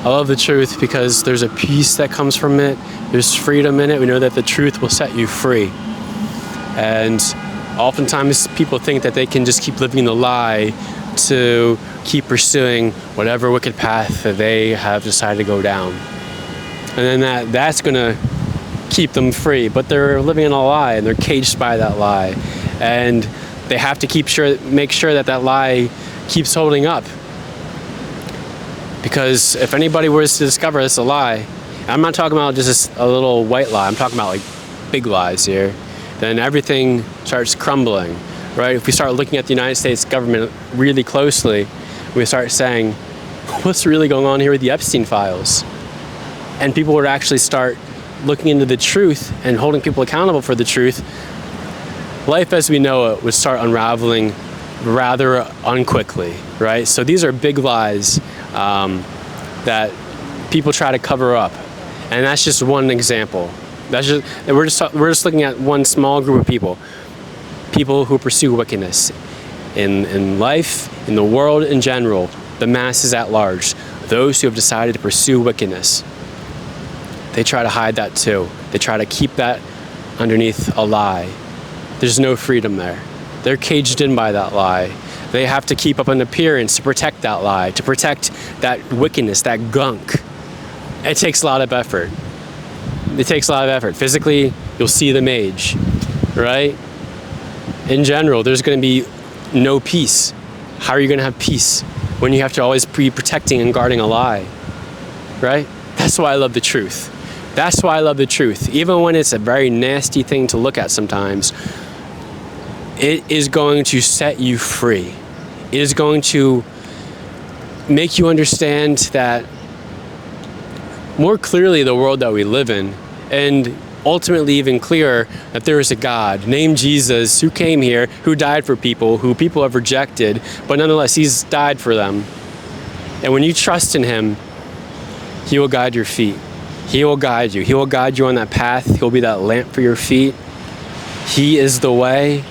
I love the truth because there's a peace that comes from it. There's freedom in it. We know that the truth will set you free. And oftentimes people think that they can just keep living the lie to keep pursuing whatever wicked path that they have decided to go down. And then that's going to keep them free. But they're living in a lie, and they're caged by that lie. And they have to make sure that lie keeps holding up. Because if anybody was to discover it's a lie, I'm not talking about just a little white lie, I'm talking about like big lies here, then everything starts crumbling, right? If we start looking at the United States government really closely, we start saying, what's really going on here with the Epstein files? And people would actually start looking into the truth and holding people accountable for the truth. Life as we know it would start unraveling rather unquickly, right? So these are big lies that people try to cover up, and that's just one example. We're just looking at one small group of people who pursue wickedness in life, in the world in general, the masses at large, those who have decided to pursue wickedness. They try to hide that too. They try to keep that underneath a lie. There's no freedom there. They're caged in by that lie. They have to keep up an appearance to protect that lie, to protect that wickedness, that gunk. It takes a lot of effort. It takes a lot of effort. Physically, you'll see the mage, right? In general, there's going to be no peace. How are you going to have peace when you have to always be protecting and guarding a lie, right? That's why I love the truth. That's why I love the truth. Even when it's a very nasty thing to look at sometimes, it is going to set you free. It is going to make you understand that more clearly the world that we live in, and ultimately even clearer that there is a God named Jesus who came here, who died for people, who people have rejected, but nonetheless he's died for them. And when you trust in him, he will guide your feet. He will guide you. He will guide you on that path. He'll be that lamp for your feet. He is the way.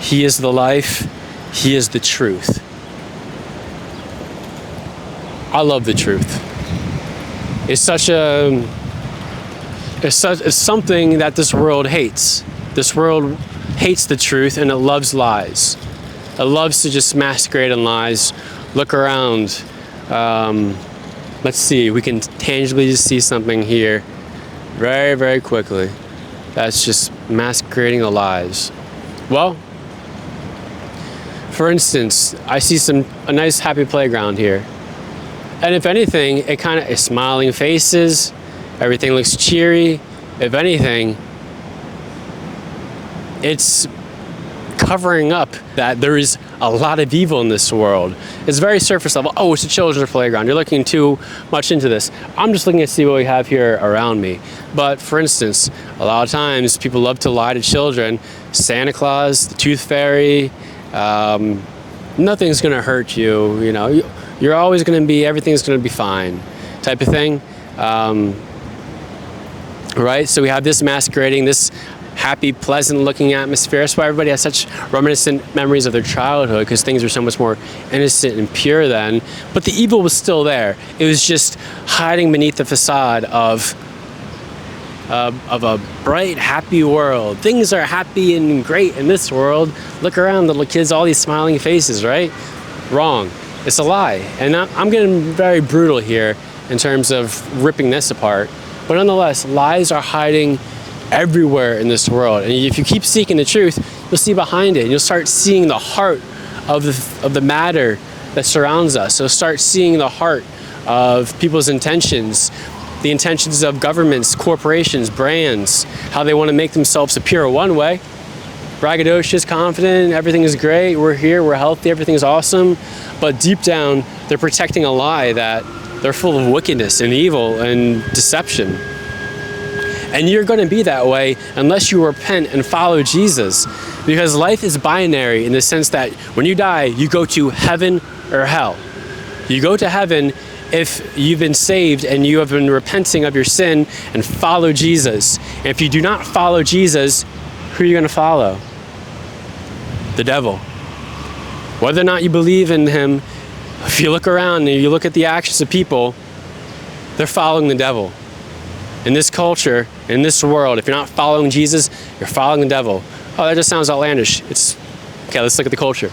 He is the life. He is the truth. I love the truth. It's something that this world hates. This world hates the truth, and it loves lies. It loves to just masquerade in lies. Look around. Let's see. We can tangibly just see something here very, very quickly. That's just masquerading the lies. Well, for instance, I see a nice happy playground here. And if anything, it kind of is smiling faces. Everything looks cheery. If anything, it's covering up that there is a lot of evil in this world. It's very surface level. Oh, it's a children's playground. You're looking too much into this. I'm just looking to see what we have here around me. But for instance, a lot of times people love to lie to children. Santa Claus, the Tooth Fairy, nothing's gonna hurt you. You know, you're always gonna be, everything's gonna be fine, type of thing. Right? So we have this masquerading, this happy, pleasant looking atmosphere. That's why everybody has such reminiscent memories of their childhood, because things were so much more innocent and pure then. But the evil was still there. It was just hiding beneath the facade of a bright, happy world. Things are happy and great in this world. Look around, little kids, all these smiling faces, right? Wrong. It's a lie. And I'm getting very brutal here in terms of ripping this apart. But nonetheless, lies are hiding everywhere in this world. And if you keep seeking the truth, you'll see behind it. And you'll start seeing the heart of the matter that surrounds us. So start seeing the heart of people's intentions, the intentions of governments, corporations, brands, how they want to make themselves appear one way. Braggadocious, confident, everything is great, we're here, we're healthy, everything's awesome. But deep down, they're protecting a lie that they're full of wickedness and evil and deception. And you're going to be that way unless you repent and follow Jesus. Because life is binary in the sense that when you die, you go to heaven or hell. You go to heaven if you've been saved and you have been repenting of your sin and follow Jesus. And if you do not follow Jesus, who are you going to follow? The devil. Whether or not you believe in him, if you look around and you look at the actions of people, they're following the devil. In this culture, in this world, if you're not following Jesus, you're following the devil. Oh, that just sounds outlandish. Okay, let's look at the culture.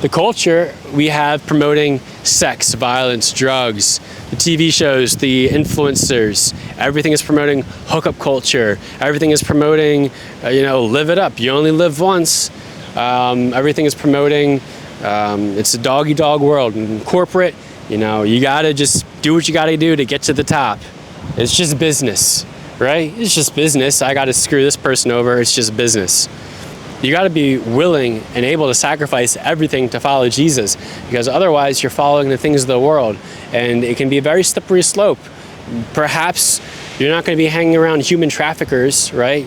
The culture we have promoting sex, violence, drugs, the TV shows, the influencers, everything is promoting hookup culture. Everything is promoting, live it up. You only live once. Everything is promoting, it's a dog-eat-dog world. And corporate, you gotta just do what you gotta do to get to the top. It's just business, right? It's just business. I gotta screw this person over. It's just business. You got to be willing and able to sacrifice everything to follow Jesus, because otherwise you're following the things of the world, and it can be a very slippery slope. Perhaps you're not going to be hanging around human traffickers, right?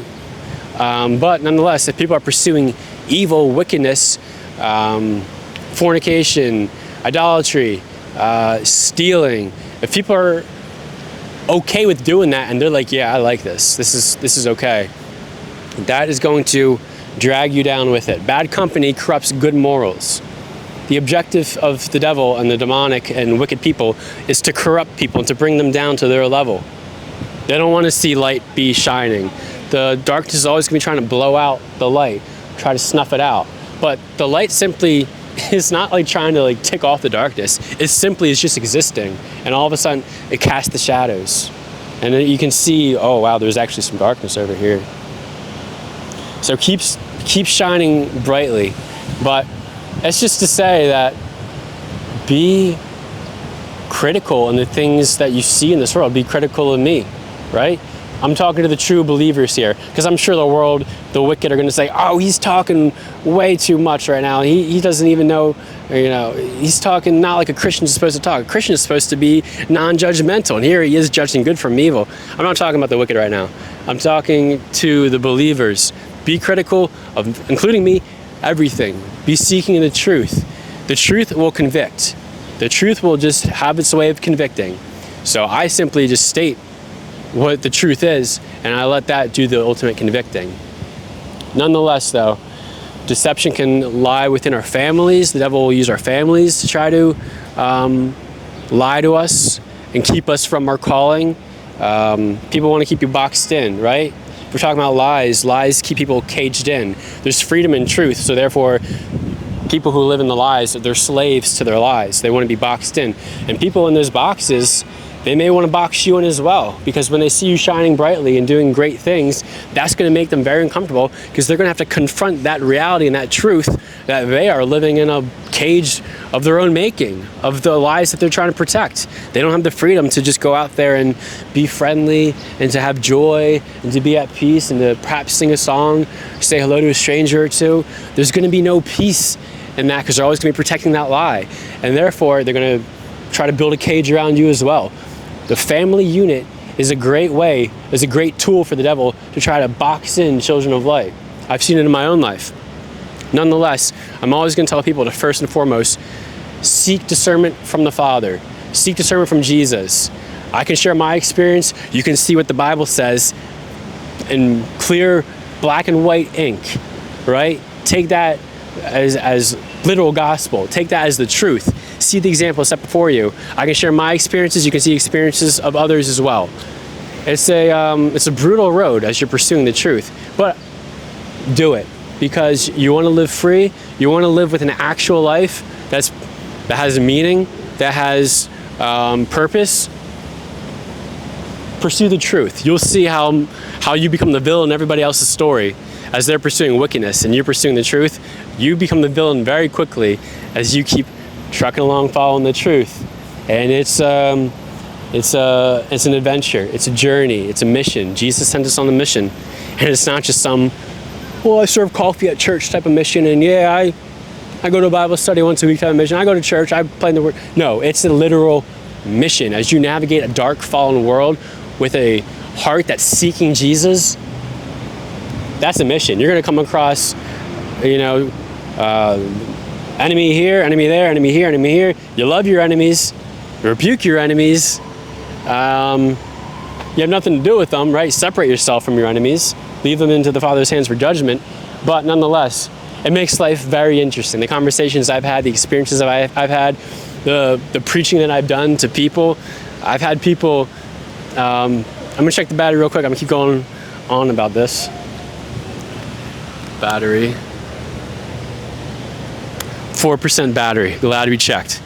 But nonetheless, if people are pursuing evil, wickedness, fornication, idolatry, stealing, if people are okay with doing that and they're like, yeah, I like this. This is okay. That is going to drag you down with it. Bad company corrupts good morals. The objective of the devil and the demonic and wicked people is to corrupt people and to bring them down to their level. They don't want to see light be shining. The darkness is always going to be trying to blow out the light, try to snuff it out. But the light simply is not like trying to tick off the darkness. It simply is just existing. And all of a sudden, it casts the shadows. And then you can see, oh wow, there's actually some darkness over here. So keep shining brightly. But it's just to say that be critical in the things that you see in this world. Be critical of me, right? I'm talking to the true believers here, because I'm sure the wicked are going to say, oh, he's talking way too much right now. He doesn't even know, he's talking not like a Christian is supposed to talk. A Christian is supposed to be non-judgmental, and here he is judging good from evil. I'm not talking about the wicked right now. I'm talking to the believers. Be critical of, including me, everything. Be seeking the truth. The truth will convict. The truth will just have its way of convicting. So I simply just state what the truth is, and I let that do the ultimate convicting. Nonetheless, though, deception can lie within our families. The devil will use our families to try to lie to us and keep us from our calling. People want to keep you boxed in, right? If we're talking about lies keep people caged in. There's freedom in truth, so therefore people who live in the lies, they're slaves to their lies. They want to be boxed in. And people in those boxes, they may want to box you in as well, because when they see you shining brightly and doing great things, that's going to make them very uncomfortable, because they're going to have to confront that reality and that truth that they are living in a cage of their own making, of the lies that they're trying to protect. They don't have the freedom to just go out there and be friendly and to have joy and to be at peace and to perhaps sing a song, say hello to a stranger or two. There's going to be no peace in that, because they're always going to be protecting that lie. And therefore, they're going to try to build a cage around you as well. The family unit is a great way, is a great tool for the devil to try to box in children of light. I've seen it in my own life. Nonetheless, I'm always going to tell people to first and foremost, seek discernment from the Father. Seek discernment from Jesus. I can share my experience. You can see what the Bible says in clear black and white ink, right? Take that as literal gospel. Take that as the truth. See the example set before you. I can share my experiences. You can see experiences of others as well. It's a brutal road as you're pursuing the truth, but do it, because you want to live free. You want to live with an actual life that has meaning, that has purpose. Pursue the truth. You'll see how you become the villain in everybody else's story. As they're pursuing wickedness and you're pursuing the truth, you become the villain very quickly as you keep trucking along following the truth. And it's an adventure, it's a journey, it's a mission. Jesus sent us on a mission, and it's not just some, well, I serve coffee at church type of mission, and yeah, I go to a Bible study once a week type of mission, I go to church, I play in the Word. No, it's a literal mission. As you navigate a dark, fallen world with a heart that's seeking Jesus, that's a mission. You're going to come across, enemy here, enemy there, enemy here, enemy here. You love your enemies. You rebuke your enemies. You have nothing to do with them, right? Separate yourself from your enemies. Leave them into the Father's hands for judgment. But nonetheless, it makes life very interesting. The conversations I've had, the experiences I've had, the preaching that I've done to people, I've had people, I'm gonna check the battery real quick. I'm gonna keep going on about this. Battery. 4% battery, glad to be checked.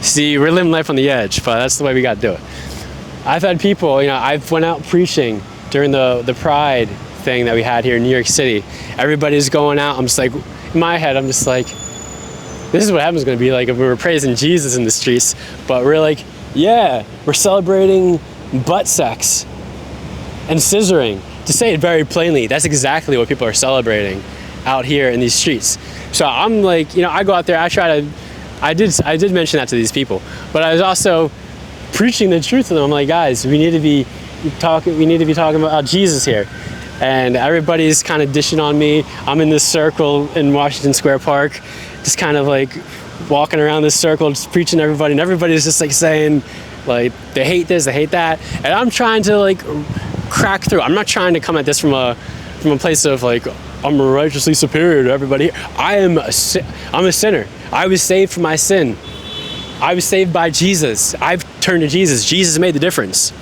See, we're living life on the edge, but that's the way we gotta do it. I've had people, I've went out preaching during the Pride thing that we had here in New York City. Everybody's going out. I'm just like, in my head, I'm just like, this is what heaven's gonna be like if we were praising Jesus in the streets. But we're like, yeah, we're celebrating butt sex and scissoring. To say it very plainly, that's exactly what people are celebrating out here in these streets. So I'm like, I go out there, I did mention that to these people, but I was also preaching the truth to them. I'm like, guys, we need to be talking about Jesus here. And everybody's kind of dishing on me. I'm in this circle in Washington Square Park, just kind of like walking around this circle, just preaching to everybody, and everybody's just like saying, like, they hate this, they hate that, and I'm trying to like crack through. I'm not trying to come at this from a place of like, I'm righteously superior to everybody here. I'm a sinner. I was saved from my sin. I was saved by Jesus. I've turned to Jesus. Jesus made the difference.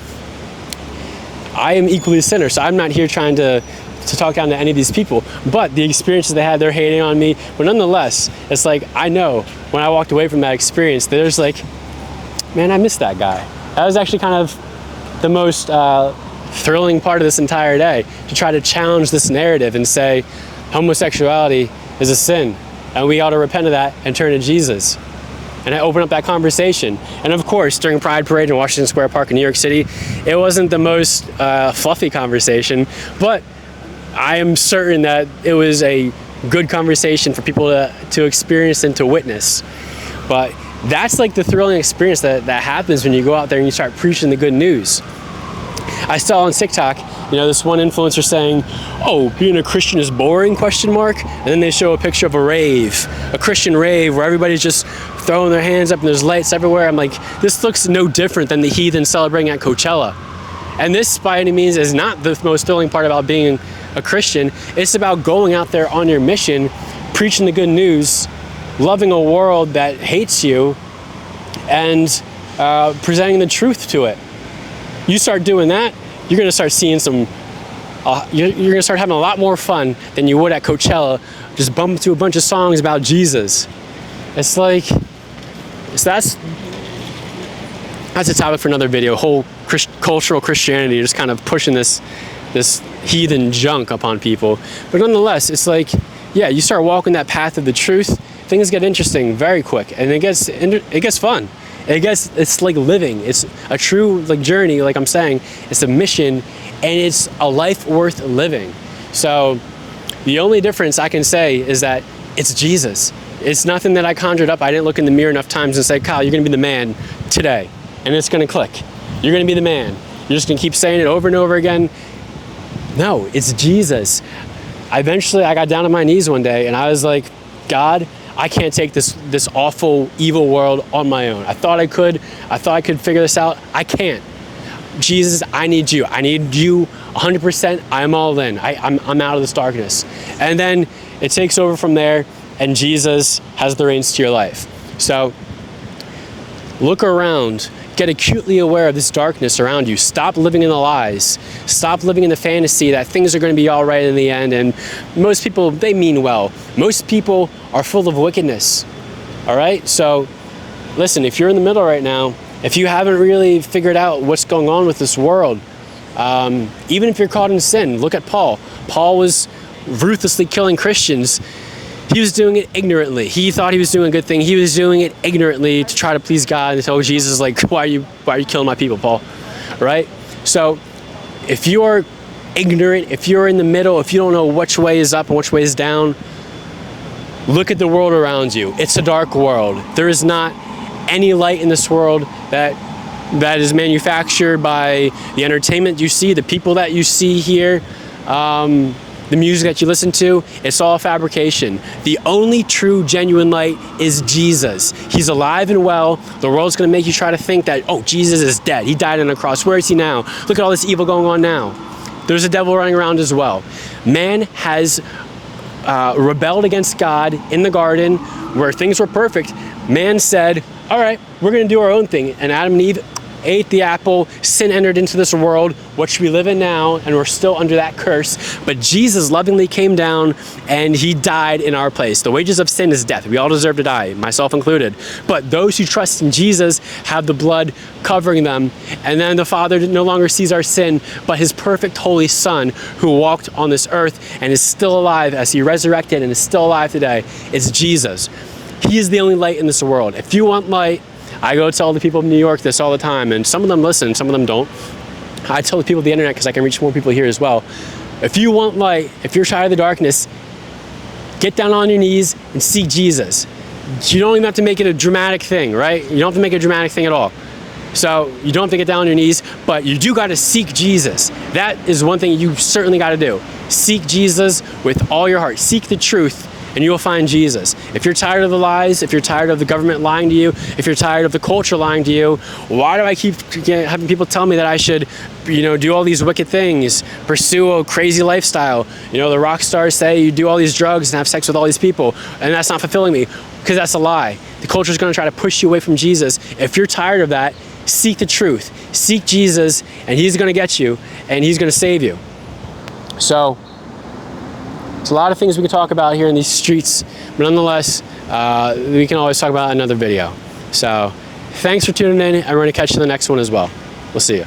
I am equally a sinner, so I'm not here trying to talk down to any of these people. But the experiences they had, they're hating on me. But nonetheless, it's like, I know when I walked away from that experience, there's like, man, I missed that guy. That was actually kind of the most thrilling part of this entire day, to try to challenge this narrative and say homosexuality is a sin and we ought to repent of that and turn to Jesus. And I open up that conversation. And of course, during Pride Parade in Washington Square Park in New York City, it wasn't the most fluffy conversation, but I am certain that it was a good conversation for people to experience and to witness. But that's like the thrilling experience that happens when you go out there and you start preaching the good news. I saw on TikTok, this one influencer saying, oh, being a Christian is boring, ? And then they show a picture of a Christian rave where everybody's just throwing their hands up and there's lights everywhere. I'm like, this looks no different than the heathen celebrating at Coachella. And this, by any means, is not the most thrilling part about being a Christian. It's about going out there on your mission, preaching the good news, loving a world that hates you, and presenting the truth to it. You start doing that, you're going to start seeing you're going to start having a lot more fun than you would at Coachella, just bumping to a bunch of songs about Jesus. It's like, that's a topic for another video, whole cultural Christianity, just kind of pushing this heathen junk upon people. But nonetheless, it's like, yeah, you start walking that path of the truth, things get interesting very quick, and it gets fun. It's like living. It's a true journey, like I'm saying. It's a mission, and it's a life worth living. So the only difference I can say is that it's Jesus. It's nothing that I conjured up. I didn't look in the mirror enough times and say, Kyle, you're going to be the man today. And it's going to click. You're going to be the man. You're just going to keep saying it over and over again. No, it's Jesus. Eventually, I got down on my knees one day, and I was like, God, I can't take this awful, evil world on my own. I thought I could figure this out. I can't. Jesus, I need you. I need you 100%. I'm all in. I'm out of this darkness. And then it takes over from there, and Jesus has the reins to your life. So look around. Get acutely aware of this darkness around you. Stop living in the lies. Stop living in the fantasy that things are going to be all right in the end. And most people, they mean well. Most people are full of wickedness. All right? So listen, if you're in the middle right now, if you haven't really figured out what's going on with this world, even if you're caught in sin, look at Paul. Paul was ruthlessly killing Christians. He was doing it ignorantly. He thought he was doing a good thing. He was doing it ignorantly to try to please God and tell Jesus, like, why are you killing my people, Paul? Right? So if you are ignorant, if you're in the middle, if you don't know which way is up and which way is down, look at the world around you. It's a dark world. There is not any light in this world that is manufactured by the entertainment you see, the people that you see here, the music that you listen to. It's all fabrication. The only true, genuine light is Jesus. He's alive and well. The world's going to make you try to think that, oh, Jesus is dead. He died on a cross. Where is he now? Look at all this evil going on now. There's a devil running around as well. Man has rebelled against God in the garden where things were perfect. Man said, all right, we're going to do our own thing. And Adam and Eve, ate the apple, sin entered into this world, which we live in now, and we're still under that curse. But Jesus lovingly came down and he died in our place. The wages of sin is death. We all deserve to die, myself included. But those who trust in Jesus have the blood covering them. And then the Father no longer sees our sin, but his perfect holy Son who walked on this earth and is still alive as he resurrected and is still alive today is Jesus. He is the only light in this world. If you want light, I go tell the people of New York this all the time, and some of them listen, some of them don't. I tell the people of the internet because I can reach more people here as well. If you want light, if you're tired of the darkness, get down on your knees and seek Jesus. You don't even have to make it a dramatic thing, right? You don't have to make it a dramatic thing at all. So you don't have to get down on your knees, but you do got to seek Jesus. That is one thing you certainly got to do. Seek Jesus with all your heart. Seek the truth, and you will find Jesus. If you're tired of the lies, if you're tired of the government lying to you, if you're tired of the culture lying to you, why do I keep having people tell me that I should, do all these wicked things, pursue a crazy lifestyle? The rock stars say you do all these drugs and have sex with all these people, and that's not fulfilling me, because that's a lie. The culture is going to try to push you away from Jesus. If you're tired of that, seek the truth. Seek Jesus, and he's going to get you, and he's going to save you. So, it's a lot of things we can talk about here in these streets, but nonetheless, we can always talk about another video. So, thanks for tuning in, and we're going to catch you in the next one as well. We'll see you.